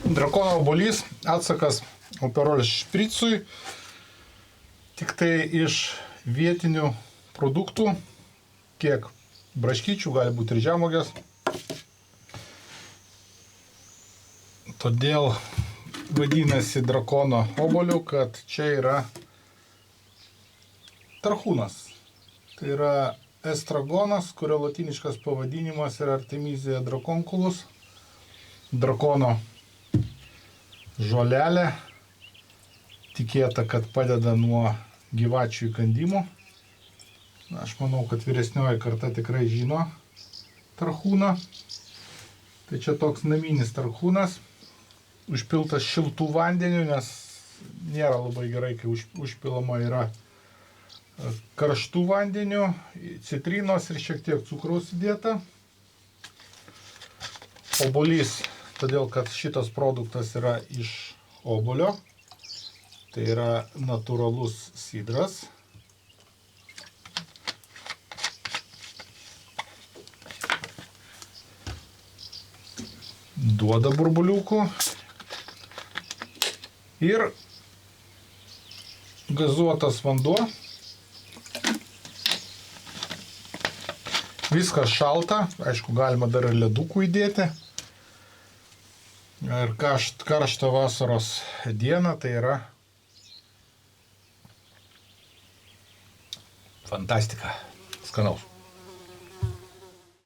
Drakono obuolys, atsakas Aperol špricui, tik tai iš vietinių produktų, kiek braškyčių, gali būti ir žemuogės. Todėl vadinasi drakono obuoliu, kad čia yra tarhūnas. Tai yra estragonas, kurio latiniškas pavadinimas yra Artemisia draconculus. Drakono žolelė, tikėta, kad padeda nuo gyvačių įkandimų. Aš manau, kad vyresnioji karta tikrai žino tarhūną. Tai čia toks naminis tarhūnas, užpiltas šiltų vandeniu, nes nėra labai gerai, kai užpilama yra karštų vandeniu, citrinos ir šiek tiek cukraus įdėta. Obuolys, todėl kad šitas produktas yra iš obuolio, tai yra natūralus sidras. Duoda burbuliukų ir gazuotas vanduo. Viskas šalta, aišku, galima dar ir ledukų įdėti. Ir karštą vasaros dieną tai yra fantastika. Skanaus.